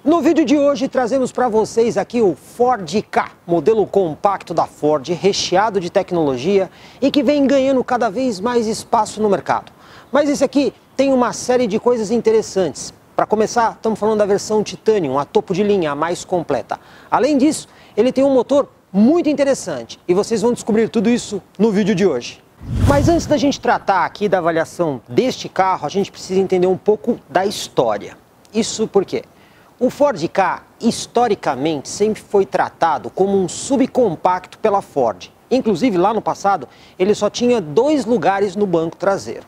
No vídeo de hoje trazemos para vocês aqui o Ford Ka, modelo compacto da Ford, recheado de tecnologia e que vem ganhando cada vez mais espaço no mercado. Mas esse aqui tem uma série de coisas interessantes. Para começar, estamos falando da versão Titanium, a topo de linha, a mais completa. Além disso, ele tem um motor muito interessante e vocês vão descobrir tudo isso no vídeo de hoje. Mas antes da gente tratar aqui da avaliação deste carro, a gente precisa entender um pouco da história. Isso porque o Ford Ka, historicamente, sempre foi tratado como um subcompacto pela Ford. Inclusive, lá no passado, ele só tinha 2 lugares no banco traseiro.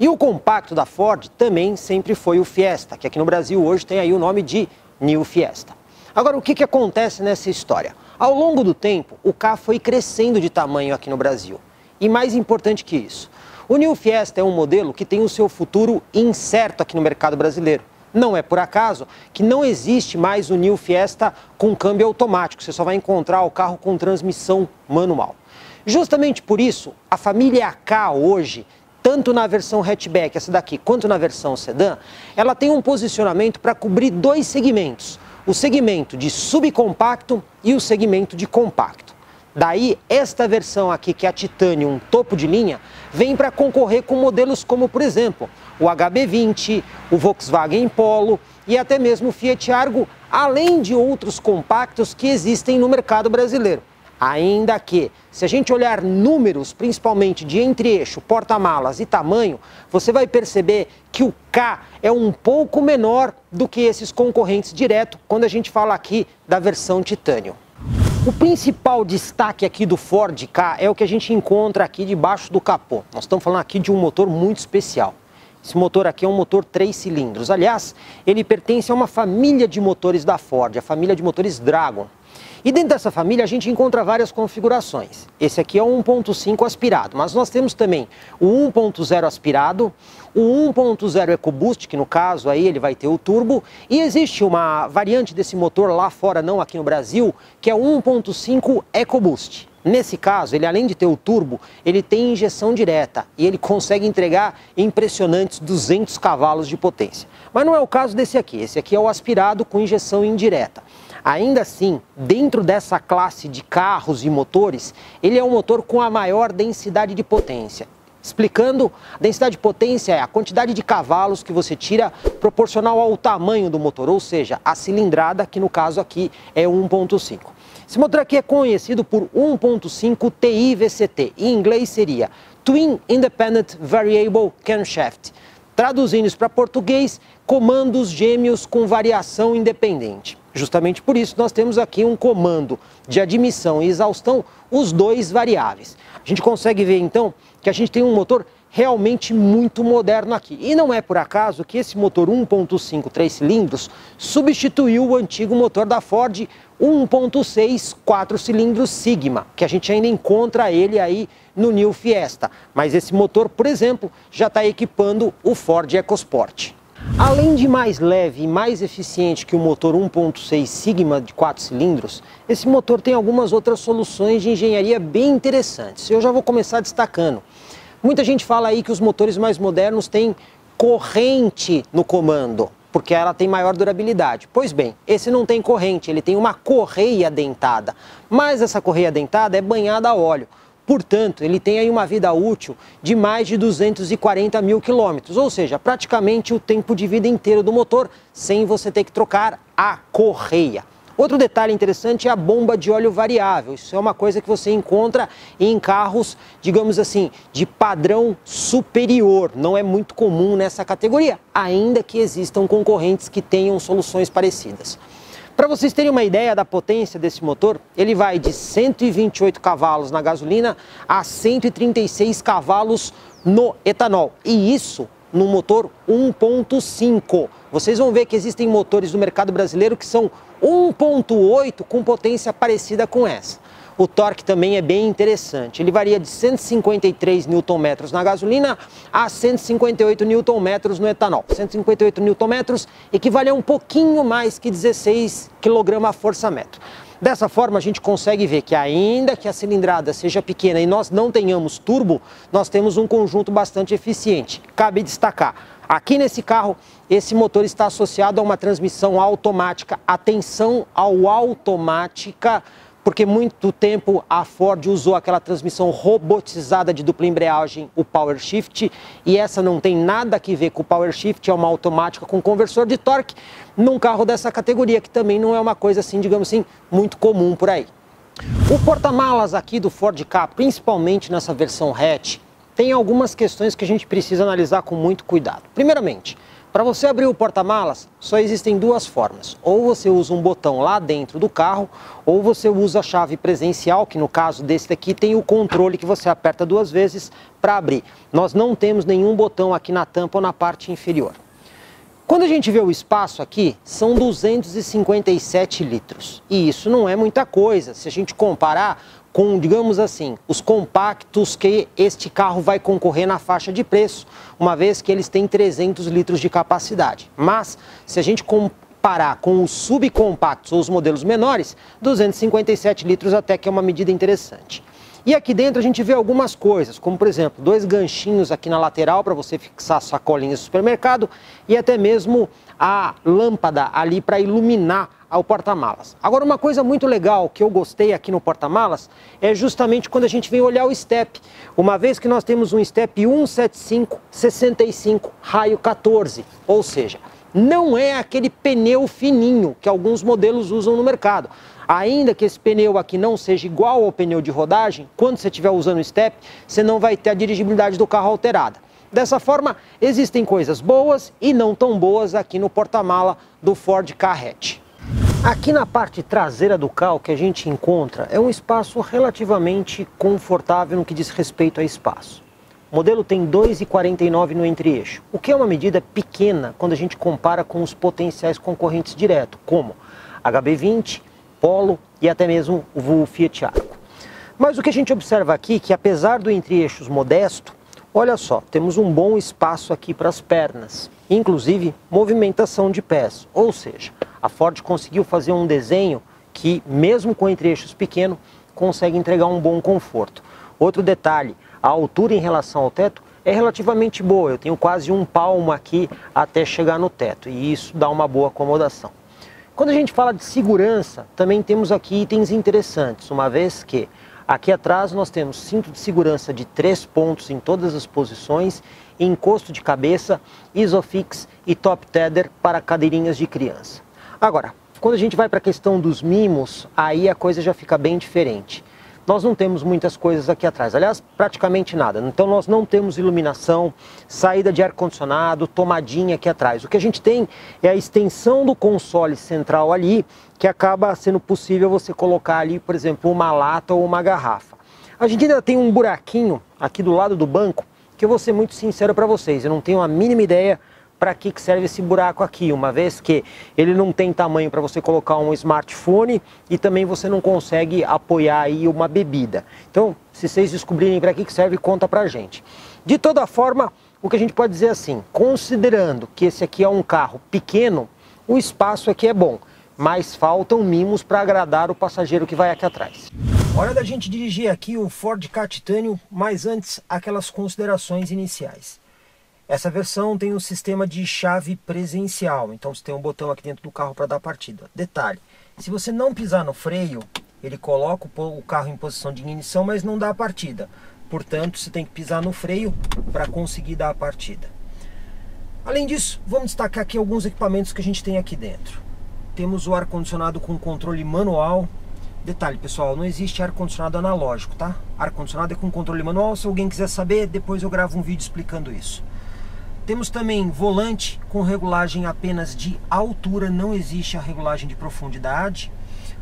E o compacto da Ford também sempre foi o Fiesta, que aqui no Brasil hoje tem aí o nome de New Fiesta. Agora, o que acontece nessa história? Ao longo do tempo, o Ka foi crescendo de tamanho aqui no Brasil. E mais importante que isso, o New Fiesta é um modelo que tem o seu futuro incerto aqui no mercado brasileiro. Não é por acaso que não existe mais o New Fiesta com câmbio automático, você só vai encontrar o carro com transmissão manual. Justamente por isso, a família Ka hoje, tanto na versão hatchback, essa daqui, quanto na versão sedã, ela tem um posicionamento para cobrir 2 segmentos, o segmento de subcompacto e o segmento de compacto. Daí, esta versão aqui, que é a Titanium topo de linha, vem para concorrer com modelos como, por exemplo, o HB20, o Volkswagen Polo e até mesmo o Fiat Argo, além de outros compactos que existem no mercado brasileiro. Ainda que, se a gente olhar números, principalmente de entre-eixo, porta-malas e tamanho, você vai perceber que o Ka é um pouco menor do que esses concorrentes direto quando a gente fala aqui da versão Titanium. O principal destaque aqui do Ford Ka é o que a gente encontra aqui debaixo do capô. Nós estamos falando aqui de um motor muito especial. Esse motor aqui é um motor 3 cilindros. Aliás, ele pertence a uma família de motores da Ford, a família de motores Dragon. E dentro dessa família a gente encontra várias configurações. Esse aqui é o 1.5 aspirado, mas nós temos também o 1.0 aspirado, o 1.0 EcoBoost, que no caso aí ele vai ter o turbo, e existe uma variante desse motor lá fora, não aqui no Brasil, que é o 1.5 EcoBoost. Nesse caso, ele além de ter o turbo, ele tem injeção direta e ele consegue entregar impressionantes 200 cavalos de potência. Mas não é o caso desse aqui, esse aqui é o aspirado com injeção indireta. Ainda assim, dentro dessa classe de carros e motores, ele é um motor com a maior densidade de potência. Explicando, a densidade de potência é a quantidade de cavalos que você tira proporcional ao tamanho do motor, ou seja, a cilindrada, que no caso aqui é 1.5. Esse motor aqui é conhecido por 1.5 TIVCT, em inglês seria Twin Independent Variable Camshaft. Traduzindo isso para português, comandos gêmeos com variação independente. Justamente por isso nós temos aqui um comando de admissão e exaustão, os 2 variáveis. A gente consegue ver então que a gente tem um motor realmente muito moderno aqui. E não é por acaso que esse motor 1.5 3 cilindros substituiu o antigo motor da Ford 1.6 4 cilindros Sigma, que a gente ainda encontra ele aí no New Fiesta. Mas esse motor, por exemplo, já está equipando o Ford EcoSport. Além de mais leve e mais eficiente que o motor 1.6 Sigma de 4 cilindros, esse motor tem algumas outras soluções de engenharia bem interessantes. Eu já vou começar destacando. Muita gente fala aí que os motores mais modernos têm corrente no comando, porque ela tem maior durabilidade. Pois bem, esse não tem corrente, ele tem uma correia dentada, mas essa correia dentada é banhada a óleo. Portanto, ele tem aí uma vida útil de mais de 240 mil quilômetros, ou seja, praticamente o tempo de vida inteiro do motor, sem você ter que trocar a correia. Outro detalhe interessante é a bomba de óleo variável. Isso é uma coisa que você encontra em carros, digamos assim, de padrão superior. Não é muito comum nessa categoria, ainda que existam concorrentes que tenham soluções parecidas. Para vocês terem uma ideia da potência desse motor, ele vai de 128 cavalos na gasolina a 136 cavalos no etanol. E isso no motor 1.5. Vocês vão ver que existem motores no mercado brasileiro que são 1.8 com potência parecida com essa. O torque também é bem interessante. Ele varia de 153 Nm na gasolina a 158 Nm no etanol. 158 Nm equivale a um pouquinho mais que 16 kgfm. Dessa forma a gente consegue ver que ainda que a cilindrada seja pequena e nós não tenhamos turbo, nós temos um conjunto bastante eficiente. Cabe destacar, Aqui nesse carro, esse motor está associado a uma transmissão automática. Atenção ao automática, porque muito tempo a Ford usou aquela transmissão robotizada de dupla embreagem, o Power Shift, e essa não tem nada a ver com o Power Shift, é uma automática com conversor de torque num carro dessa categoria, que também não é uma coisa assim, digamos assim, muito comum por aí. O porta-malas aqui do Ford Ka, principalmente nessa versão hatch, tem algumas questões que a gente precisa analisar com muito cuidado. Primeiramente, para você abrir o porta-malas, só existem duas formas. Ou você usa um botão lá dentro do carro, ou você usa a chave presencial, que no caso desse daqui tem o controle que você aperta 2 vezes para abrir. Nós não temos nenhum botão aqui na tampa ou na parte inferior. Quando a gente vê o espaço aqui, são 257 litros. E isso não é muita coisa, se a gente comparar com, digamos assim, os compactos que este carro vai concorrer na faixa de preço, uma vez que eles têm 300 litros de capacidade. Mas, se a gente comparar com os subcompactos ou os modelos menores, 257 litros até que é uma medida interessante. E aqui dentro a gente vê algumas coisas, como por exemplo, 2 ganchinhos aqui na lateral para você fixar sacolinhas do supermercado e até mesmo a lâmpada ali para iluminar o porta-malas. Agora, uma coisa muito legal que eu gostei aqui no porta-malas é justamente quando a gente vem olhar o step. Uma vez que nós temos um step 175/65, raio 14, ou seja, não é aquele pneu fininho que alguns modelos usam no mercado. Ainda que esse pneu aqui não seja igual ao pneu de rodagem, quando você estiver usando o step, você não vai ter a dirigibilidade do carro alterada. Dessa forma, existem coisas boas e não tão boas aqui no porta-mala do Ford Ka hatch. Aqui na parte traseira do carro que a gente encontra é um espaço relativamente confortável no que diz respeito a espaço. O modelo tem 2,49 no entre-eixo, o que é uma medida pequena quando a gente compara com os potenciais concorrentes direto, como HB20, Polo e até mesmo o Fiat Argo. Mas o que a gente observa aqui é que apesar do entre-eixos modesto, olha só, temos um bom espaço aqui para as pernas, inclusive movimentação de pés, ou seja, a Ford conseguiu fazer um desenho que, mesmo com entre-eixos pequeno, consegue entregar um bom conforto. Outro detalhe, a altura em relação ao teto é relativamente boa, eu tenho quase 1 palmo aqui até chegar no teto, e isso dá uma boa acomodação. Quando a gente fala de segurança, também temos aqui itens interessantes, uma vez que aqui atrás nós temos cinto de segurança de 3 pontos em todas as posições, encosto de cabeça, Isofix e top tether para cadeirinhas de criança. Agora, quando a gente vai para a questão dos mimos, aí a coisa já fica bem diferente. Nós não temos muitas coisas aqui atrás, aliás, praticamente nada. Então nós não temos iluminação, saída de ar-condicionado, tomadinha aqui atrás. O que a gente tem é a extensão do console central ali, que acaba sendo possível você colocar ali, por exemplo, uma lata ou uma garrafa. A gente ainda tem um buraquinho aqui do lado do banco, que eu vou ser muito sincero para vocês, eu não tenho a mínima ideia para que serve esse buraco aqui, uma vez que ele não tem tamanho para você colocar um smartphone e também você não consegue apoiar aí uma bebida. Então, se vocês descobrirem para que serve, conta pra gente. De toda forma, o que a gente pode dizer assim, considerando que esse aqui é um carro pequeno, o espaço aqui é bom, mas faltam mimos para agradar o passageiro que vai aqui atrás. Hora da gente dirigir aqui o Ford Ka Titanium, mas antes aquelas considerações iniciais. Essa versão tem um sistema de chave presencial, então você tem um botão aqui dentro do carro para dar partida. Detalhe, se você não pisar no freio, ele coloca o carro em posição de ignição, mas não dá a partida. Portanto, você tem que pisar no freio para conseguir dar a partida. Além disso, vamos destacar aqui alguns equipamentos que a gente tem aqui dentro. Temos o ar-condicionado com controle manual. Detalhe, pessoal, não existe ar-condicionado analógico, tá? Ar-condicionado é com controle manual, se alguém quiser saber, depois eu gravo um vídeo explicando isso. Temos também volante com regulagem apenas de altura, não existe a regulagem de profundidade.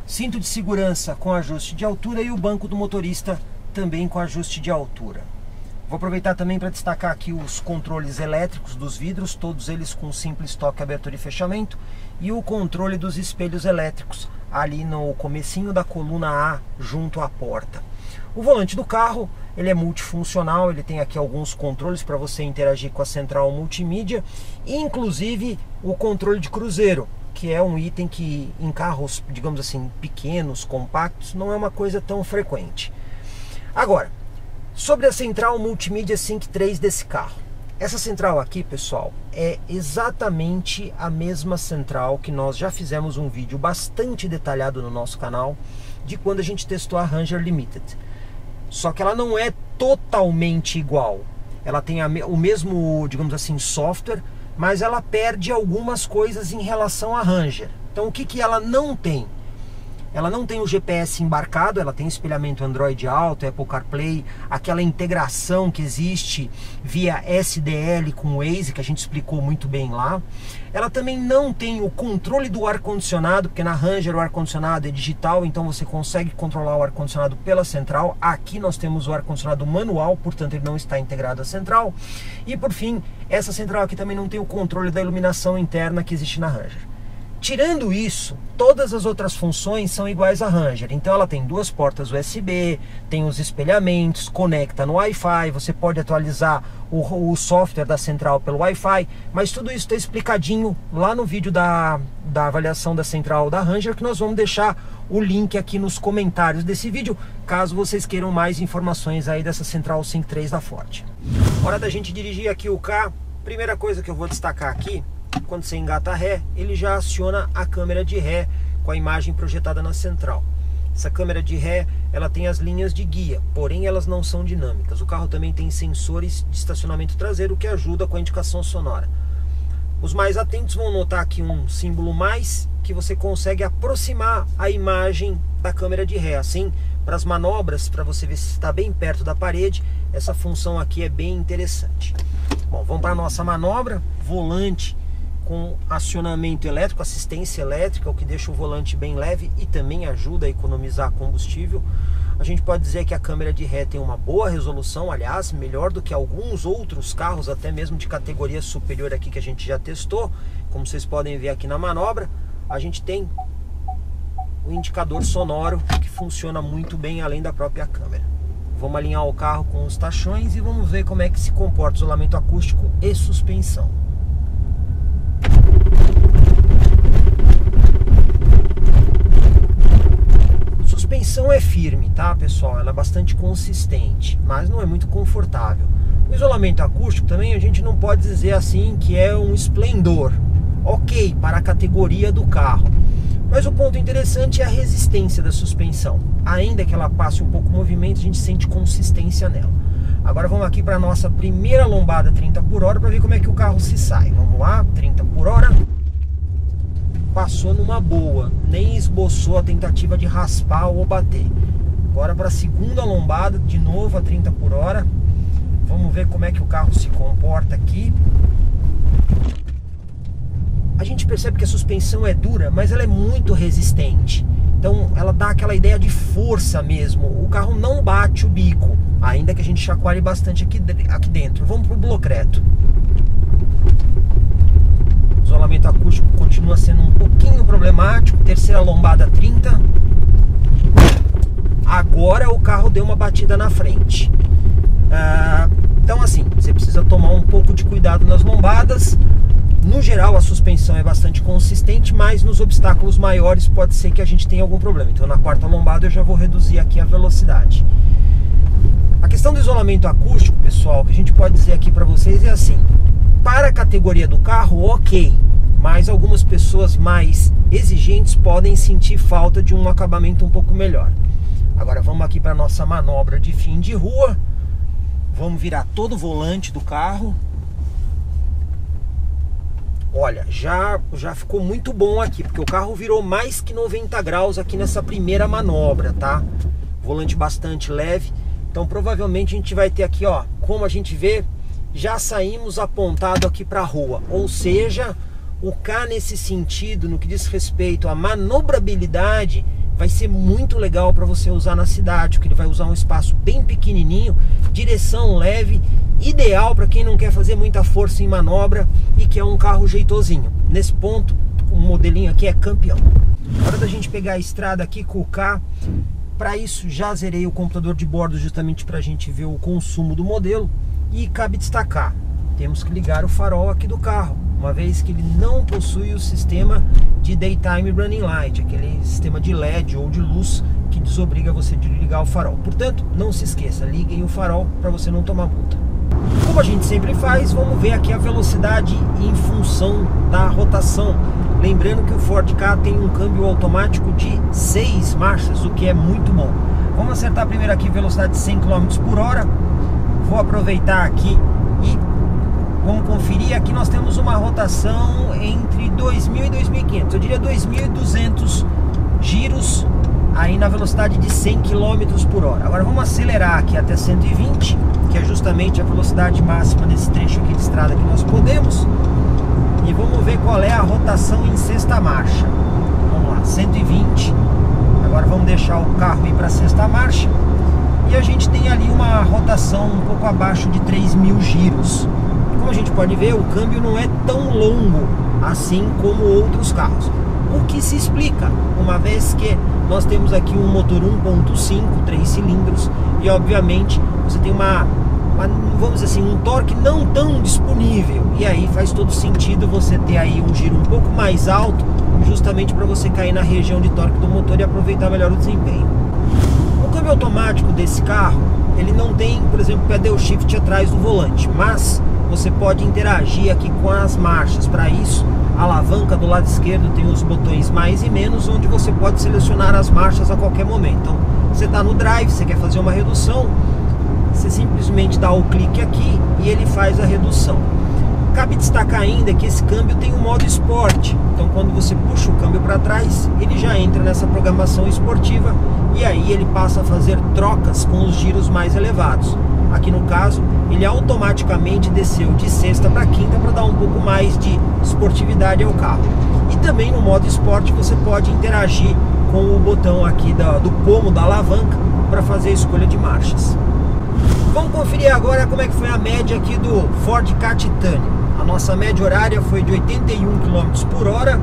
Cinto de segurança com ajuste de altura e o banco do motorista também com ajuste de altura. Vou aproveitar também para destacar aqui os controles elétricos dos vidros, todos eles com simples toque, abertura e fechamento. E o controle dos espelhos elétricos ali no comecinho da coluna A, junto à porta. O volante do carro, ele é multifuncional, ele tem aqui alguns controles para você interagir com a central multimídia, inclusive o controle de cruzeiro, que é um item que em carros, digamos assim, pequenos, compactos, não é uma coisa tão frequente. Agora, sobre a central multimídia Sync 3 desse carro. Essa central aqui, pessoal, é exatamente a mesma central que nós já fizemos um vídeo bastante detalhado no nosso canal de quando a gente testou a Ranger Limited. Só que ela não é totalmente igual. Ela tem o mesmo, digamos assim, software, mas ela perde algumas coisas em relação à Ranger. Então o que ela não tem? Ela não tem o GPS embarcado, ela tem espelhamento Android Auto, Apple CarPlay, aquela integração que existe via SDL com o Waze, que a gente explicou muito bem lá. Ela também não tem o controle do ar-condicionado, porque na Ranger o ar-condicionado é digital, então você consegue controlar o ar-condicionado pela central. Aqui nós temos o ar-condicionado manual, portanto ele não está integrado à central. E por fim, essa central aqui também não tem o controle da iluminação interna que existe na Ranger. Tirando isso, todas as outras funções são iguais à Ranger. Então ela tem duas portas USB, tem os espelhamentos, conecta no Wi-Fi, você pode atualizar o software da central pelo Wi-Fi, mas tudo isso está explicadinho lá no vídeo da avaliação da central da Ranger, que nós vamos deixar o link aqui nos comentários desse vídeo, caso vocês queiram mais informações aí dessa central Sync 3 da Ford. Hora da gente dirigir aqui o carro. Primeira coisa que eu vou destacar aqui, quando você engata ré, ele já aciona a câmera de ré com a imagem projetada na central. Essa câmera de ré, ela tem as linhas de guia, porém elas não são dinâmicas. O carro também tem sensores de estacionamento traseiro que ajuda com a indicação sonora. Os mais atentos vão notar aqui um símbolo mais, que você consegue aproximar a imagem da câmera de ré. Assim, para as manobras, para você ver se está bem perto da parede, essa função aqui é bem interessante. Bom, vamos para a nossa manobra. Volante com acionamento elétrico, assistência elétrica, o que deixa o volante bem leve e também ajuda a economizar combustível. A gente pode dizer que a câmera de ré tem uma boa resolução, aliás, melhor do que alguns outros carros, até mesmo de categoria superior aqui que a gente já testou. Como vocês podem ver aqui na manobra, a gente tem o indicador sonoro que funciona muito bem além da própria câmera. Vamos alinhar o carro com os tachões e vamos ver como é que se comporta o isolamento acústico e suspensão. Suspensão é firme, tá, pessoal? Ela é bastante consistente, mas não é muito confortável. O isolamento acústico também a gente não pode dizer assim que é um esplendor. Ok, para a categoria do carro. Mas o ponto interessante é a resistência da suspensão. Ainda que ela passe um pouco de movimento, a gente sente consistência nela. Agora vamos aqui para a nossa primeira lombada 30 por hora para ver como é que o carro se sai. Vamos lá, 30 por hora. Passou numa boa, nem esboçou a tentativa de raspar ou bater. Agora para a segunda lombada, de novo a 30 por hora. Vamos ver como é que o carro se comporta aqui. A gente percebe que a suspensão é dura, mas ela é muito resistente. Então ela dá aquela ideia de força mesmo. O carro não bate o bico, ainda que a gente chacoalhe bastante aqui dentro. Vamos para o bloco reto. O isolamento acústico continua sendo um pouquinho problemático. Terceira lombada 30. Agora o carro deu uma batida na frente. Então assim, você precisa tomar um pouco de cuidado nas lombadas. No geral a suspensão é bastante consistente, mas nos obstáculos maiores pode ser que a gente tenha algum problema. Então na quarta lombada eu já vou reduzir aqui a velocidade. A questão do isolamento acústico, pessoal, que a gente pode dizer aqui para vocês é assim: para a categoria do carro, ok, mas algumas pessoas mais exigentes podem sentir falta de um acabamento um pouco melhor. Agora vamos aqui para a nossa manobra de fim de rua. Vamos virar todo o volante do carro. Olha, já ficou muito bom aqui, porque o carro virou mais que 90 graus aqui nessa primeira manobra, tá? Volante bastante leve. Então provavelmente a gente vai ter aqui, ó, como a gente vê, já saímos apontado aqui para a rua. Ou seja, o K nesse sentido, no que diz respeito à manobrabilidade, vai ser muito legal para você usar na cidade, porque ele vai usar um espaço bem pequenininho, direção leve, ideal para quem não quer fazer muita força em manobra e que é um carro jeitosinho. Nesse ponto, o modelinho aqui é campeão. Hora da gente pegar a estrada aqui com o K. Para isso, já zerei o computador de bordo justamente para a gente ver o consumo do modelo. E cabe destacar, temos que ligar o farol aqui do carro, uma vez que ele não possui o sistema de Daytime Running Light, aquele sistema de LED ou de luz que desobriga você de ligar o farol. Portanto, não se esqueça, liguem o farol para você não tomar multa. Como a gente sempre faz, vamos ver aqui a velocidade em função da rotação. Lembrando que o Ford Ka tem um câmbio automático de 6 marchas, o que é muito bom. Vamos acertar primeiro aqui velocidade de 100 km por hora. Vou aproveitar aqui e vamos conferir. Aqui nós temos uma rotação entre 2.000 e 2.500, eu diria 2.200 giros aí na velocidade de 100 km por hora. Agora vamos acelerar aqui até 120, que é justamente a velocidade máxima desse trecho aqui de estrada que nós podemos. E vamos ver qual é a rotação em sexta marcha. Vamos lá, 120. Agora vamos deixar o carro ir para a sexta marcha. E a gente tem ali uma rotação um pouco abaixo de 3.000 giros. Como a gente pode ver, o câmbio não é tão longo assim como outros carros. O que se explica, uma vez que nós temos aqui um motor 1.5, 3 cilindros, e obviamente você tem vamos dizer assim, um torque não tão disponível, e aí faz todo sentido você ter aí um giro um pouco mais alto, justamente para você cair na região de torque do motor e aproveitar melhor o desempenho. O câmbio automático desse carro, ele não tem, por exemplo, pedal shift atrás do volante, mas você pode interagir aqui com as marchas. Para isso, a alavanca do lado esquerdo tem os botões mais e menos, onde você pode selecionar as marchas a qualquer momento. Então, você está no drive, você quer fazer uma redução, você simplesmente dá o clique aqui e ele faz a redução. Cabe destacar ainda que esse câmbio tem um modo esporte, então quando você puxa o câmbio para trás, ele já entra nessa programação esportiva e aí ele passa a fazer trocas com os giros mais elevados. Aqui no caso, ele automaticamente desceu de sexta para quinta para dar um pouco mais de esportividade ao carro. E também no modo esporte você pode interagir com o botão aqui do pomo da alavanca para fazer a escolha de marchas. Vamos conferir agora como é que foi a média aqui do Ford Ka Titanium. A nossa média horária foi de 81 km por hora.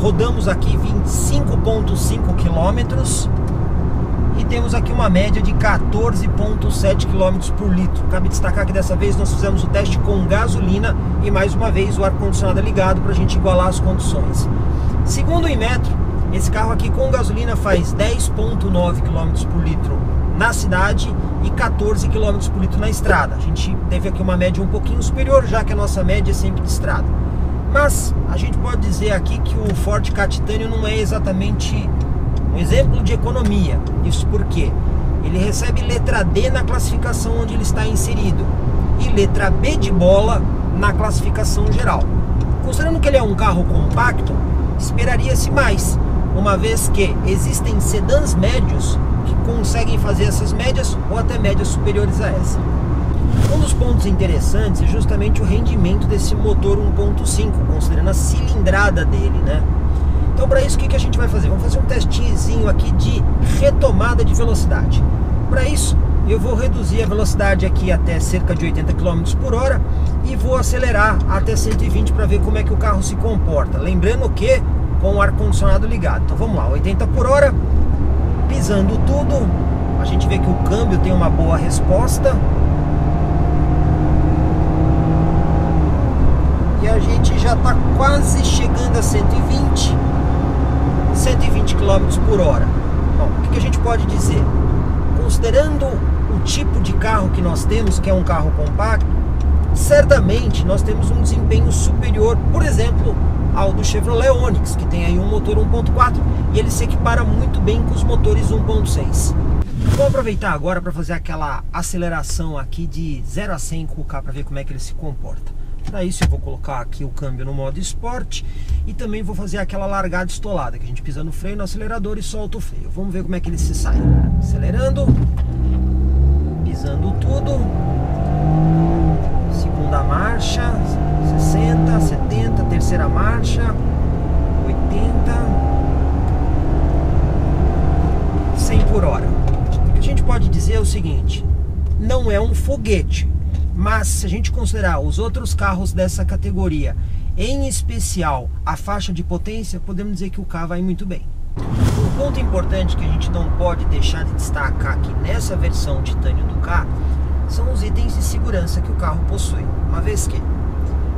Rodamos aqui 25,5 km. E temos aqui uma média de 14,7 km por litro. Cabe destacar que dessa vez nós fizemos o teste com gasolina e mais uma vez o ar-condicionado é ligado para a gente igualar as condições. Segundo o Inmetro, esse carro aqui com gasolina faz 10,9 km por litro na cidade e 14 km por litro na estrada. A gente teve aqui uma média um pouquinho superior, já que a nossa média é sempre de estrada. Mas a gente pode dizer aqui que o Ford Ka Titanium não é exatamente um exemplo de economia. Isso porque ele recebe letra D na classificação onde ele está inserido e letra B de bola na classificação geral. Considerando que ele é um carro compacto, esperaria-se mais, uma vez que existem sedãs médios que conseguem fazer essas médias ou até médias superiores a essa. Um dos pontos interessantes é justamente o rendimento desse motor 1.5, considerando a cilindrada dele, né? Então, para isso, o que a gente vai fazer? Vamos fazer um testinho aqui de retomada de velocidade. Para isso, eu vou reduzir a velocidade aqui até cerca de 80 km por hora e vou acelerar até 120 para ver como é que o carro se comporta. Lembrando que com o ar-condicionado ligado. Então vamos lá, 80 por hora, pisando tudo, a gente vê que o câmbio tem uma boa resposta. E a gente já está quase chegando a 120 km por hora. Bom, o que a gente pode dizer? Considerando o tipo de carro que nós temos, que é um carro compacto, certamente nós temos um desempenho superior, por exemplo, ao do Chevrolet Onix, que tem aí um motor 1.4 e ele se equipara muito bem com os motores 1.6. Vou aproveitar agora para fazer aquela aceleração aqui de 0 a 100 com o carro para ver como é que ele se comporta. Para isso eu vou colocar aqui o câmbio no modo esporte e também vou fazer aquela largada estolada, que a gente pisa no freio, no acelerador e solta o freio. Vamos ver como é que ele se sai. Acelerando, pisando tudo, segunda marcha, 60, 70, terceira marcha, 80, 100 por hora. O que a gente pode dizer é o seguinte: não é um foguete, mas se a gente considerar os outros carros dessa categoria, em especial a faixa de potência, podemos dizer que o carro vai muito bem. Um ponto importante que a gente não pode deixar de destacar aqui nessa versão Titanium do Ka são os itens de segurança que o carro possui, uma vez que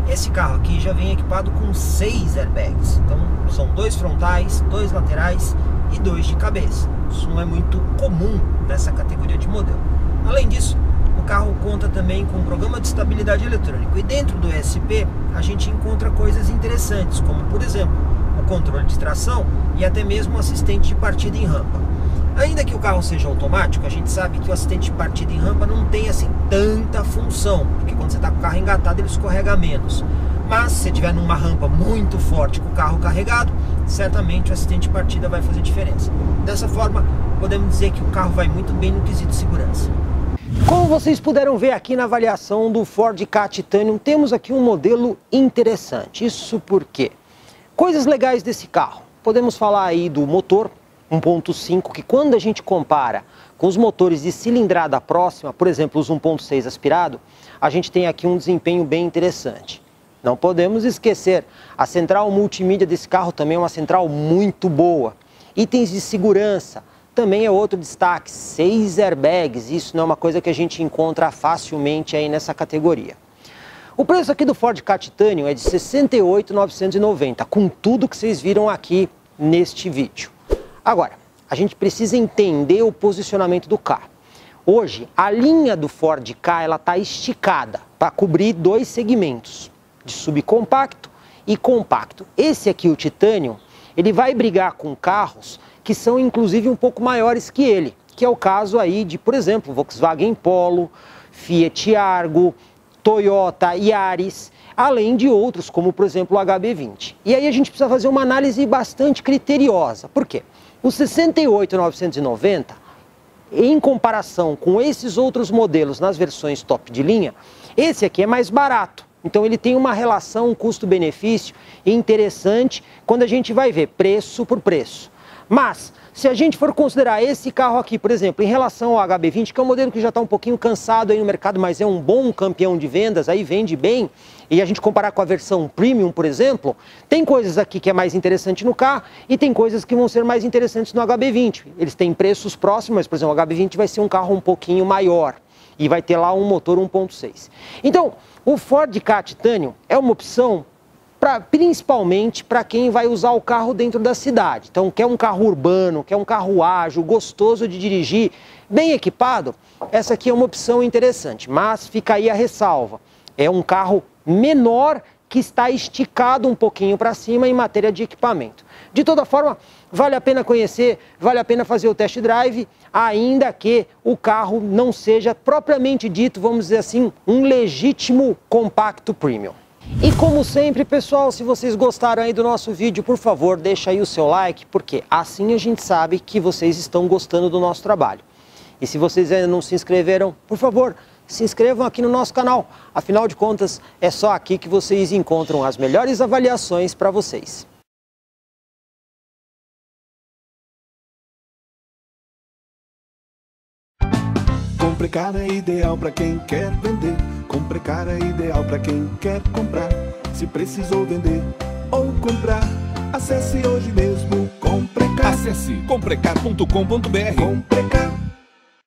esse carro aqui já vem equipado com 6 airbags. Então são 2 frontais, 2 laterais e 2 de cabeça. Isso não é muito comum nessa categoria de modelo. Além disso, o o carro conta também com um programa de estabilidade eletrônico. E dentro do ESP a gente encontra coisas interessantes, como por exemplo, o controle de tração e até mesmo o assistente de partida em rampa. Ainda que o carro seja automático, a gente sabe que o assistente de partida em rampa não tem assim tanta função, porque quando você está com o carro engatado ele escorrega menos. Mas se você estiver numa rampa muito forte com o carro carregado, certamente o assistente de partida vai fazer diferença. Dessa forma, podemos dizer que o carro vai muito bem no quesito de segurança. Como vocês puderam ver aqui na avaliação do Ford Ka Titanium, temos aqui um modelo interessante. Isso porque coisas legais desse carro. Podemos falar aí do motor 1.5, que quando a gente compara com os motores de cilindrada próxima, por exemplo, os 1.6 aspirado, a gente tem aqui um desempenho bem interessante. Não podemos esquecer, a central multimídia desse carro também é uma central muito boa. Itens de segurança também é outro destaque, 6 airbags, isso não é uma coisa que a gente encontra facilmente aí nessa categoria. O preço aqui do Ford Ka Titanium é de R$ 68.990, com tudo que vocês viram aqui neste vídeo. Agora, a gente precisa entender o posicionamento do carro. Hoje, a linha do Ford Ka está esticada para cobrir dois segmentos, de subcompacto e compacto. Esse aqui, o Titanium, ele vai brigar com carros que são inclusive um pouco maiores que ele, que é o caso aí de, por exemplo, Volkswagen Polo, Fiat Argo, Toyota Yaris, além de outros, como por exemplo o HB20. E aí a gente precisa fazer uma análise bastante criteriosa. Por quê? O 68.990, em comparação com esses outros modelos nas versões top de linha, esse aqui é mais barato. Então ele tem uma relação custo-benefício interessante quando a gente vai ver preço por preço. Mas, se a gente for considerar esse carro aqui, por exemplo, em relação ao HB20, que é um modelo que já está um pouquinho cansado aí no mercado, mas é um bom campeão de vendas, aí vende bem, e a gente comparar com a versão Premium, por exemplo, tem coisas aqui que é mais interessante no carro e tem coisas que vão ser mais interessantes no HB20. Eles têm preços próximos, mas, por exemplo, o HB20 vai ser um carro um pouquinho maior e vai ter lá um motor 1.6. Então, o Ford Ka Titanium é uma opção principalmente para quem vai usar o carro dentro da cidade. Então, quer um carro urbano, quer um carro ágil, gostoso de dirigir, bem equipado, essa aqui é uma opção interessante. Mas fica aí a ressalva, é um carro menor que está esticado um pouquinho para cima em matéria de equipamento. De toda forma, vale a pena conhecer, vale a pena fazer o test drive, ainda que o carro não seja propriamente dito, vamos dizer assim, um legítimo compacto premium. E como sempre, pessoal, se vocês gostaram aí do nosso vídeo, por favor, deixa aí o seu like, porque assim a gente sabe que vocês estão gostando do nosso trabalho. E se vocês ainda não se inscreveram, por favor, se inscrevam aqui no nosso canal. Afinal de contas, é só aqui que vocês encontram as melhores avaliações para vocês. Comprecar é ideal para quem quer vender. Comprecar é ideal para quem quer comprar. Se precisou vender ou comprar, acesse hoje mesmo Comprecar. Acesse comprecar.com.br. Comprecar.